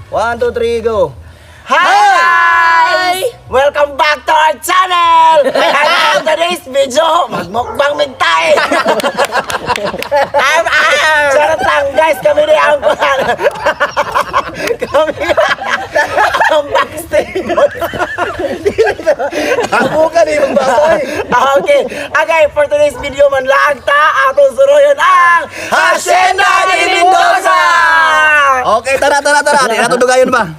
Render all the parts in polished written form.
1, 2, 3, go. Hi! Welcome back to our channel! And today's video, magmukbang migtay! Charot lang guys, kami rin ang ang backstage. Ako ka rin magbasoy. Okay, for today's video, manlaag ta, atong suruyon ang Hacienda de Mendoza! Okay, tara. Di nato dugayon ba?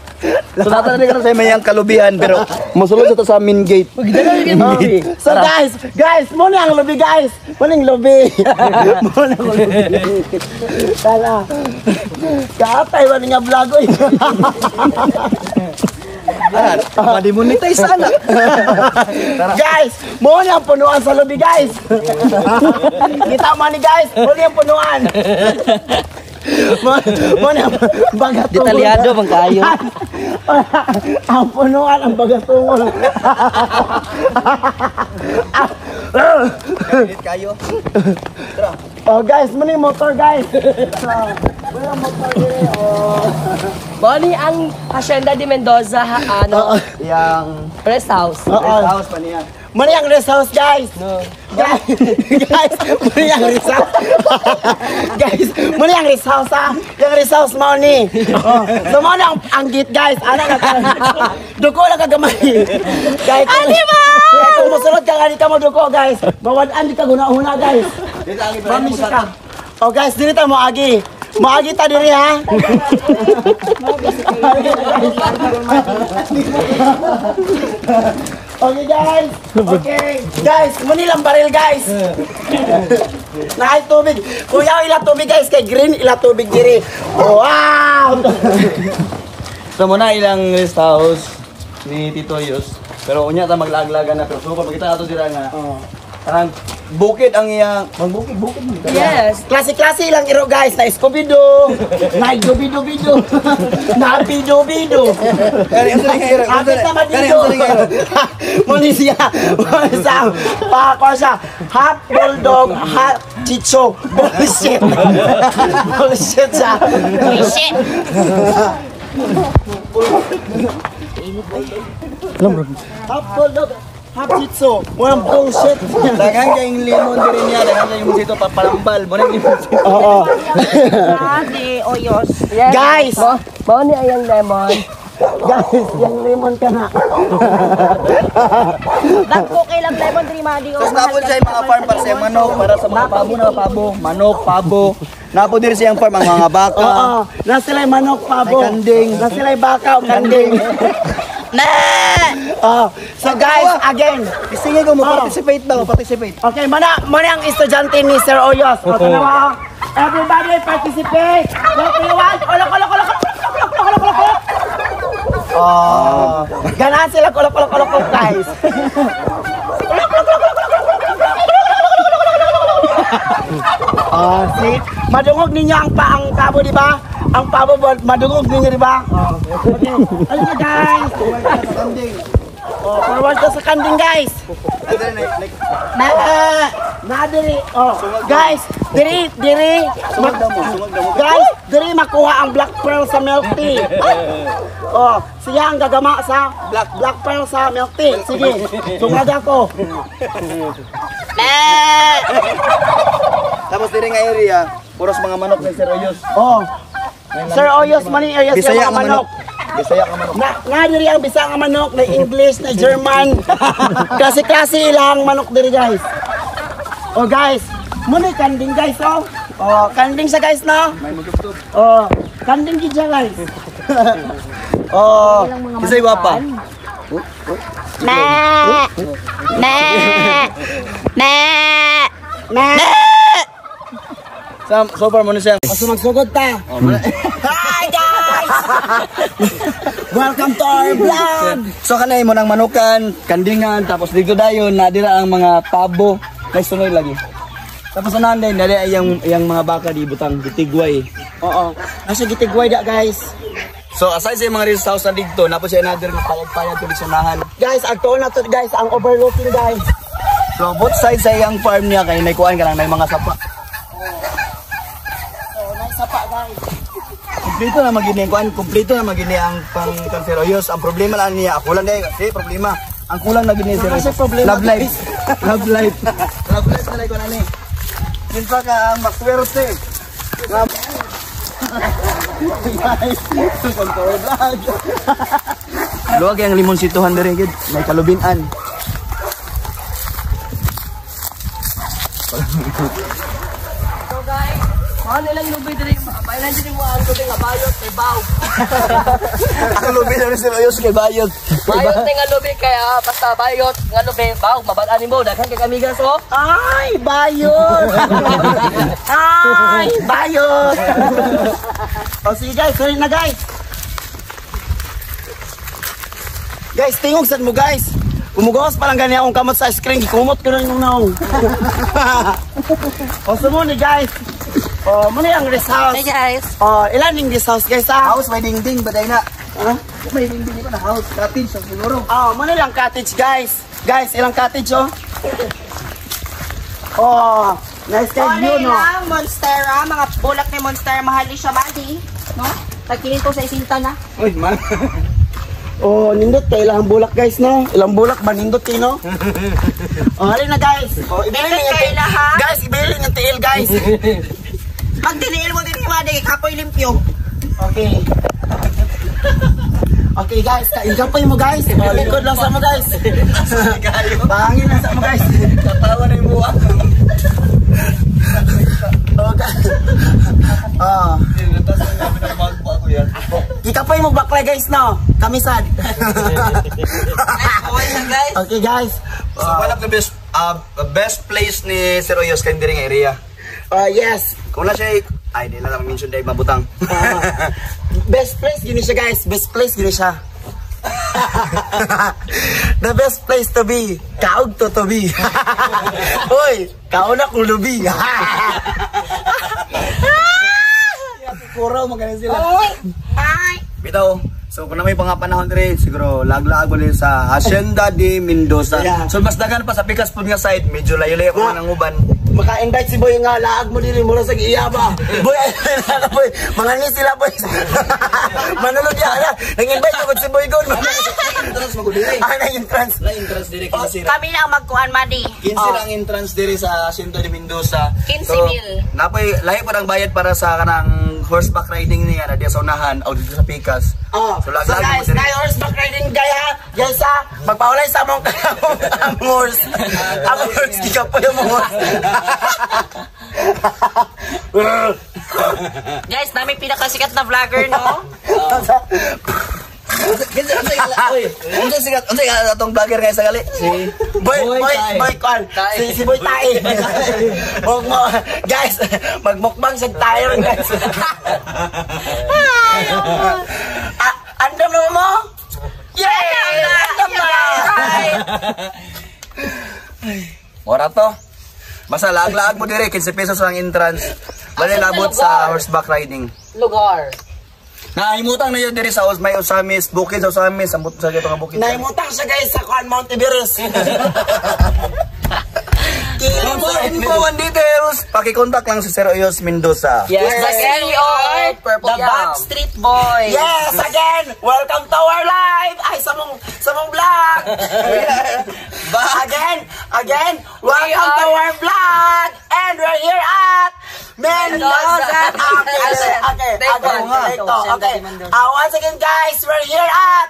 So natin na sa mayang kalubihan pero musulod sa main gate. So guys, muna ang lobby guys. Muna ang lobby. Muna ang lobby. Tara. Kaatay man nga vlog oy. Madi-monetize sana. Guys, muna ang punuan sa lobby guys. Kita man ni guys, muna ang punuan. Muna bagatong. Detalyado bang kayo? Ang punuan ang bagatong. Kayo. Oh guys, muna yung motor guys. Wala motor dire. Boni ang Hacienda de Mendoza Yang rest house. house pa niya. Muna yung rest house guys. No. Guys, muna yung rest house. Guys, muna yung rest house ha. Yung rest house mo ni. So muna ang gate guys. Ano na ka? Duko lang kagamay. Guys, kung musulod ka ganit ka mo duko guys. Bawadaan di ka guna-una guys. Pamisi ka. Oh guys, dili ta mo agi. Maagi ta diri ha. Okay guys. Okay. Guys, muni lang baril guys. Naay tubig. Kuya ila tubig guys kay green ila tubig diri. Wow. So muna ilang rest house ni Tito Yus. Pero unya ta maglag-lagan na pero so pag kita ato dira nga. Parang bukid ang iyang magbukid mo. Yes. Klase-klase lang iro guys. Na Scooby-Doo. Na Jobido-bido. Na Bido-bido. Akit na madido. Monisia. Monisia. Pako siya. Half bulldog, half chicho. Bullshit. Bullshit siya. Bullshit. Half bulldog. Half chicho. Walang bullshit. Daghang kayong limon diri niya, daghang kayong dito papalambal. Mo ning limon. Oo. Ate Oyos. Yes. Guys. Boni ayang lemon. Guys, yung lemon ka na. Dagko kay lang lemon diri madi Tapos napod siya yung mga farm para sa manok, para sa mga pabo, manok, pabo. Napod din siyang farm ang mga baka. Oo. Na sila'y manok, pabo. May kanding. Na sila'y baka o kanding. So guys, again. Sige ko mo participate daw, participate. Okay, mana ang estudyante ni Sir Oyos. O, tanawa. Everybody participate. What do you want? Olok. Ganahan sila olok guys. See? Madungog ninyo ang pabo, di ba? Ang pabo madungog ninyo, di ba? Okay. Ayun guys. Forward ka sa kanding guys. Diri. Guys, diri. Guys, diri makuha ang black pearl sa milk tea. Siya ang gagama sa black pearl sa milk tea. Sige, sungad ako. Tapos diri nga area, puros mga manok ni Sir Oyos. Sir Oyos, mani Oyos yung mga manok. Bisaya ka manok. Na diri ang bisa nga manok, na English, na German. Klase ilang manok diri guys. Guys, muna kanding guys kanding sa guys no. May magtugtog. Kanding gid siya guys. Kisay wapa. So far mo na siya. Magsugod ta. Hi guys! Welcome to our vlog! So kanay mo nang manukan, kandingan, tapos dito dayon nadira ang mga pabo. Next sunod lagi. Tapos unahan din, dali ay yung mga baka di butang gitigway. Oo. Nasa gitigway da guys. So aside sa mga rest house na dito, napos siya another nga payag-payag tulig sa nahan. Guys, agtuon na to guys, ang overlooking guys. So both sides sa iyang farm niya kay may kuan ka lang may mga sapa. May sapa guys. Kompleto na magini kuan, kompleto na magini ang pang-kanseroyos. Ang problema lang niya, ako lang dai kasi problema. Ang kulang na gini sir. Love life. Love life. Love life na ko na ni. Din pa ka ang maswerte. Love. Kontrol vlog. Luwag yung limonsituhan dere gid, may kalubinan. So guys, mahal nilang lubay diri. Bayanan diri mo ang lubay nga bayot kay baw. Ang lubi na sir ayos kay bayot. Bayot nga lubay kaya basta bayot nga lubay baw mabad-ani mo daghan kay kamigas oh. Ay, bayot! Ay, bayot! O sige guys, sorry na guys. Guys, tingog sad mo guys. Umugos pa lang gani akong kamot sa screen, kumot ko na yung naong. O sumo ni guys. O, muna yung rest house. Hey guys. O, ilan yung rest house guys ha? House may dingding baday na. Ha? May dingding ko na house, cottage sa siguro. Oh, muna lang cottage guys. Guys, ilang cottage oh. Oh, nice kay view no. lang, Monstera, mga bulak ni Monstera, mahal ni siya mali. No? Tagkinin ko sa isinta na. Uy, man. Oh, nindot kay ilang bulak guys no. Ilang bulak ba nindot kay no? Oh, halin na guys. Oh, ibili niyo Kay lahat. guys, ibili niyo tiil guys. Pag diniil mo din yung mali, kapoy limpyo. Okay. Okay guys, kaingapoy mo guys. Oh, likod lang sa mo guys. Pangin lang sa mo guys. Katawa na yung buwan. Oh, guys. Oh. Ikapoy mo baklay guys no. Kamisad. guys. Okay guys. So, one of the best place ni Sir Oyos kay diri nga area. Yes. Kung na siya, ay, di na lang mention dahil mabutang. Best place gini siya guys. Best place gini siya. The best place to be. Kaog to be. Uy, kauna kong lubi. Puro, magaling sila. Ay. Bitaw, so kung na may pangapanahon rin, siguro lag-lag ulit sa Hacienda de Mendoza. Yeah. So mas dagan pa sa Pikas Food nga side, medyo layo-layo ko ng uban. Maka-invite si Boy nga laag mo diri mura sa giyaba. Boy, ay boy, mga ni sila boy. Manulog ya na. Nang-invite ko si Boy gon. Entrance mo ko diri. Ah, na entrance. Na entrance diri kinasira. Kami na ang magkuhan, Madi. 15 lang entrance diri sa Hacienda de Mendoza. 15,000. Napoy lahi pa ang bayad para sa kanang horseback riding niya na diya sa unahan o dito sa Pikas. Oh, So, so lag-lag guys, mo diri. tayo horseback riding kaya. Guys ha, magpaulay sa among amors. Amors, kika po yung horse. Guys, namin pinakasikat na vlogger, no? Unsa sigat atong vlogger kay sa gali? Si Boy Kwan. Si Boy Tai. Huwag mo, guys, magmukbang sa tayo guys. Andam naman mo? Yay! Andam na! Ora to. Basta lag-lag mo dire 15 pesos ang entrance. Bali labot sa horseback riding. Lugar. Naimutang na yun dire sa may Osamis, bukid sa Osamis, ambot sa gito nga bukid. Naimutang siya guys sa Kwan Mount Everest. For info and details, pakikontak lang si Sir Oyos Mendoza. Yes, the CEO, The Backstreet Boys. Yes, again, welcome to our live. Ay, sa mong vlog. Again, welcome to our vlog. And we're here at Mendoza. Okay. Once again, guys, we're here at